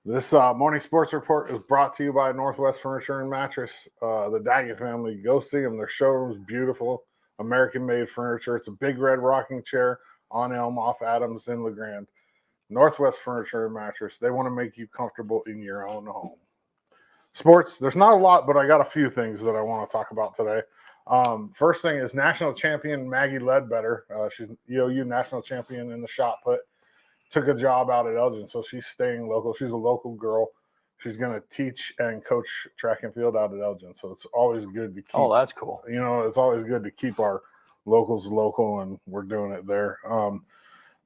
This morning sports report is brought to you by Northwest Furniture and Mattress. The Daggett family, go see them. Their showroom's beautiful, American-made furniture. It's a big red rocking chair on Elm off Adams in LeGrand. Northwest Furniture and Mattress. They want to make you comfortable in your own home. Sports, there's not a lot, but I got a few things that I want to talk about today. First thing is national champion Maggie Ledbetter. She's EOU national champion in the shot put. Took a job out at Elgin, so she's staying local. She's a local girl. She's going to teach and coach track and field out at Elgin, so it's always good to keep. Oh, that's cool. It's always good to keep our locals local, and we're doing it there.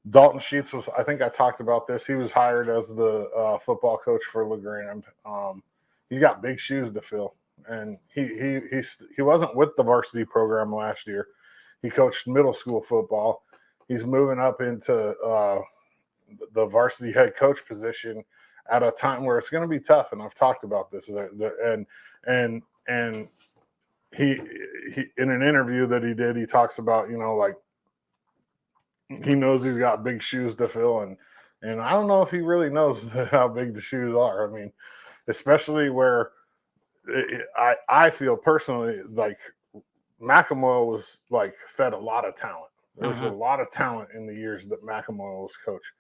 Dalton Sheets was, I think I talked about this. He was hired as the football coach for LeGrand. He's got big shoes to fill, and he wasn't with the varsity program last year. He coached middle school football. He's moving up into the varsity head coach position at a time where it's going to be tough, and I've talked about this. And he in an interview that he did, he talks about like he knows he's got big shoes to fill, and I don't know if he really knows how big the shoes are. I mean, especially where I feel personally like McElmoy was fed a lot of talent. There was a lot of talent in the years that McElmoy was coach.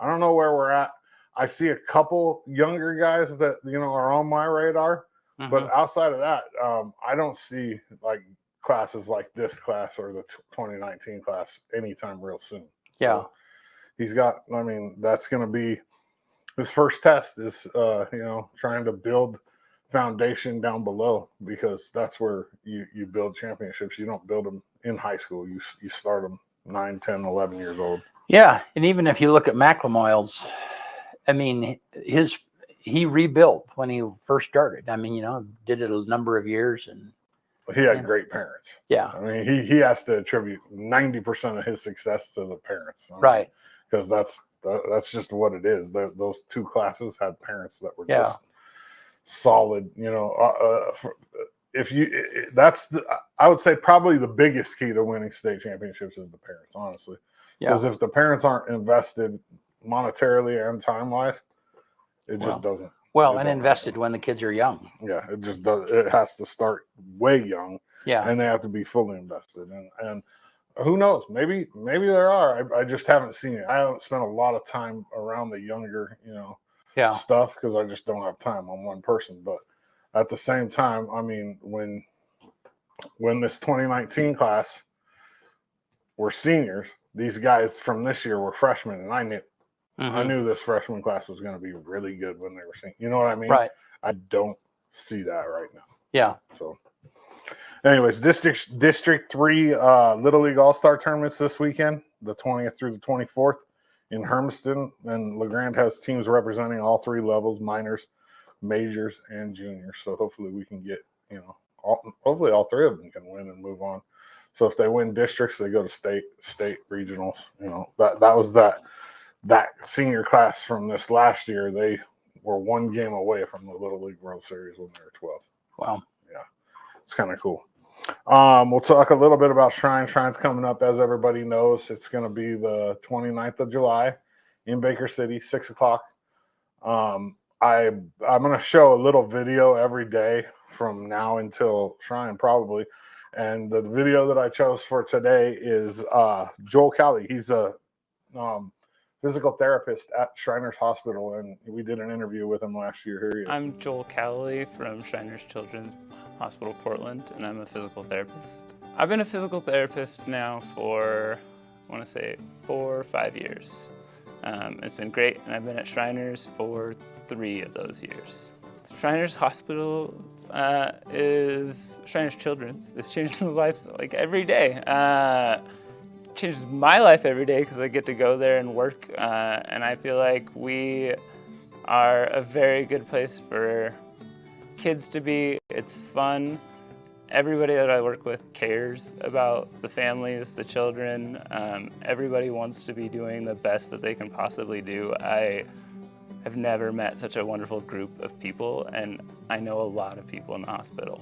I don't know where we're at. I see a couple younger guys that are on my radar, but outside of that, I don't see classes like this class or the 2019 class anytime real soon. Yeah, so he's got. I mean, that's going to be his first test. Is trying to build foundation down below, because that's where you build championships. You don't build them in high school. You start them 9, 10, 11 years old. Yeah, and even if you look at McLemoyle's, I mean, he rebuilt when he first started. I mean, did it a number of years, and he had great parents. Yeah, I mean, he has to attribute 90% of his success to the parents, right? Because that's just what it is. Those two classes had parents that were just solid. I would say probably the biggest key to winning state championships is the parents, honestly. Because if the parents aren't invested monetarily and time-wise, it just doesn't. Well, and invested when the kids are young. Yeah, it just does. It has to start way young. Yeah, and they have to be fully invested. And who knows? Maybe there are. I just haven't seen it. I haven't spent a lot of time around the younger, stuff, because I just don't have time on one person. But at the same time, I mean, when this 2019 class were seniors, these guys from this year were freshmen, and I knew this freshman class was going to be really good when they were seniors. You know what I mean? Right. I don't see that right now. Yeah. So, anyways, District 3 Little League All-Star tournaments this weekend, the 20th through the 24th in Hermiston, and LeGrand has teams representing all three levels: minors, majors, and juniors. So hopefully we can get, hopefully all three of them can win and move on. So if they win districts, they go to state regionals. That was that senior class from this last year. They were one game away from the Little League World Series when they were 12. Wow. Yeah, it's kind of cool. We'll talk a little bit about Shrine. Shrine's coming up, as everybody knows. It's going to be the 29th of July in Baker City, 6 o'clock. I'm going to show a little video every day from now until Shrine, probably. And the video that I chose for today is Joel Cowley. He's a physical therapist at Shriners Hospital, and we did an interview with him last year. Here he is. I'm Joel Cowley from Shriners Children's Hospital, Portland, and I'm a physical therapist. I've been a physical therapist now for, I want to say, 4 or 5 years. It's been great, and I've been at Shriners for 3 of those years. Shriners Hospital is Shriners Children's. It's changed my life every day. Changes my life every day because I get to go there and work, and I feel like we are a very good place for kids to be. It's fun. Everybody that I work with cares about the families, the children. Everybody wants to be doing the best that they can possibly do. I have never met such a wonderful group of people, and I know a lot of people in the hospital,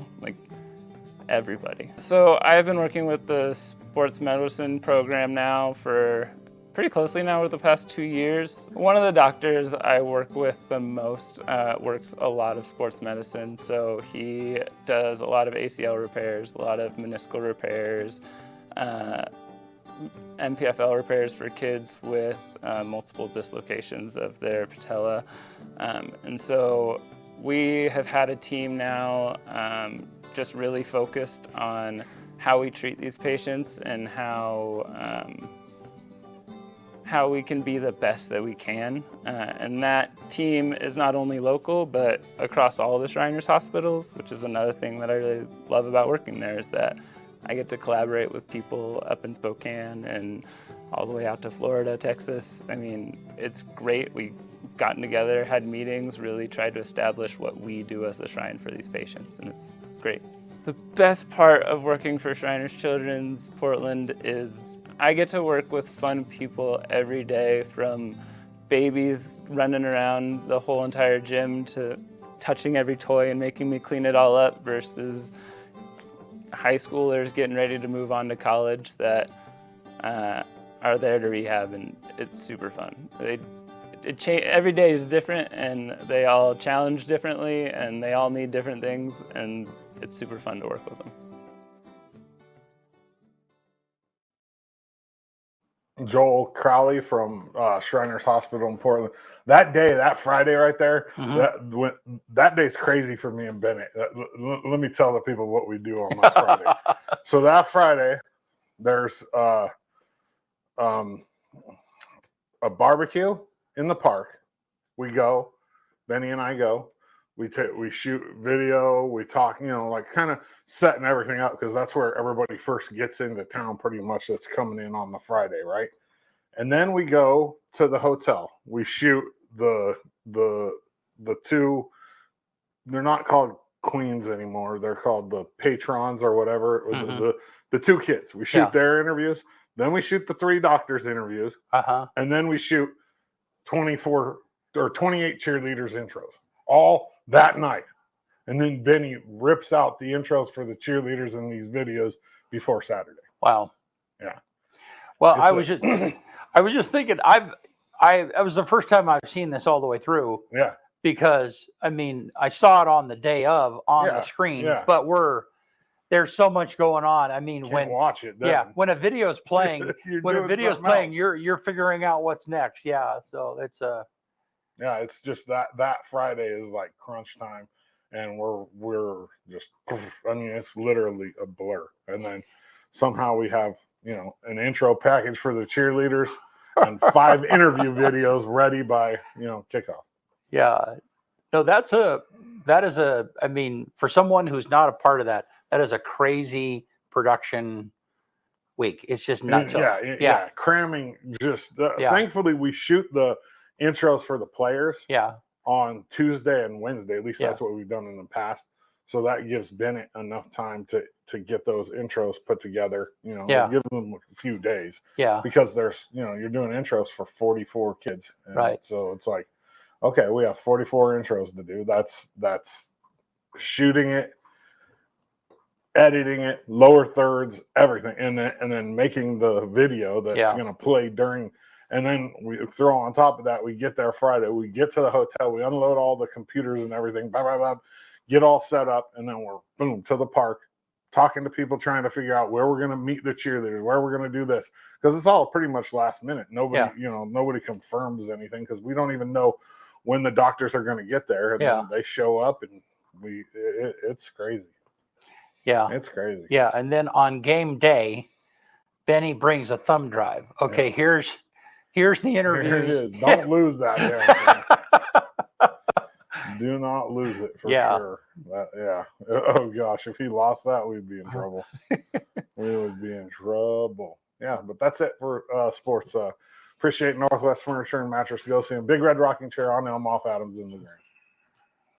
everybody. So I've been working with the sports medicine program now for pretty closely now over the past 2 years. One of the doctors I work with the most works a lot of sports medicine. So he does a lot of ACL repairs, a lot of meniscal repairs, MPFL repairs for kids with multiple dislocations of their patella. And so we have had a team now just really focused on how we treat these patients and how we can be the best that we can. And that team is not only local, but across all the Shriners hospitals, which is another thing that I really love about working there, is that I get to collaborate with people up in Spokane and all the way out to Florida, Texas. I mean, it's great. We've gotten together, had meetings, really tried to establish what we do as the Shrine for these patients, and it's great. The best part of working for Shriners Children's Portland is I get to work with fun people every day, from babies running around the whole entire gym to touching every toy and making me clean it all up, versus high schoolers getting ready to move on to college that are there to rehab, and it's super fun. Every day is different, and they all challenge differently, and they all need different things, and it's super fun to work with them. Joel Crowley from Shriners Hospital in Portland. That day, that Friday right there, that day's crazy for me and Bennett. Let me tell the people what we do on that Friday. So that Friday, there's a barbecue in the park. We go, Benny and I go. We shoot video. We talk, like kind of setting everything up, because that's where everybody first gets into town pretty much, that's coming in on the Friday, right? And then we go to the hotel. We shoot the two, they're not called queens anymore. They're called the patrons or whatever. The two kids. We shoot their interviews. Then we shoot the 3 doctors' interviews. And then we shoot 24 or 28 cheerleaders' intros. All that night. And then Benny rips out the intros for the cheerleaders in these videos before Saturday. Wow. Yeah. Well, I was just thinking, it was the first time I've seen this all the way through. Yeah. Because I mean, I saw it on the day of the screen, but there's so much going on. I mean, Can't watch it. Then. Yeah, when a video is playing, you're figuring out what's next. Yeah. So it's yeah, it's just that Friday is like crunch time, and we're just, I mean, it's literally a blur. And then somehow we have, an intro package for the cheerleaders and 5 interview videos ready by, kickoff. Yeah. No, I mean, for someone who's not a part of that is a crazy production week. It's just nuts. Yeah. Cramming just, thankfully we shoot the intros for the players on Tuesday and Wednesday. At least that's what we've done in the past. So that gives Bennett enough time to get those intros put together, give them a few days. Yeah. Because there's, you're doing intros for 44 kids. Right. So it's like, okay, we have 44 intros to do. That's shooting it, editing it, lower thirds, everything. And then making the video that's going to play during. And then we throw on top of that, we get there Friday, we get to the hotel, we unload all the computers and everything, blah, blah, blah, get all set up, and then we're boom to the park, talking to people, trying to figure out where we're going to meet the cheerleaders, where we're going to do this, because it's all pretty much last minute. Nobody, nobody confirms anything, because we don't even know when the doctors are going to get there, and then they show up, and it's crazy. Yeah, it's crazy. Yeah, and then on game day, Benny brings a thumb drive. Okay, here's the interviews. Here it is. Don't lose that. Do not lose it for sure. Oh gosh, if he lost that, we'd be in trouble. We would be in trouble. Yeah, but that's it for sports. Appreciate Northwest Furniture and Mattress. Go see him. Big Red Rocking Chair on Elm off Adams in the green.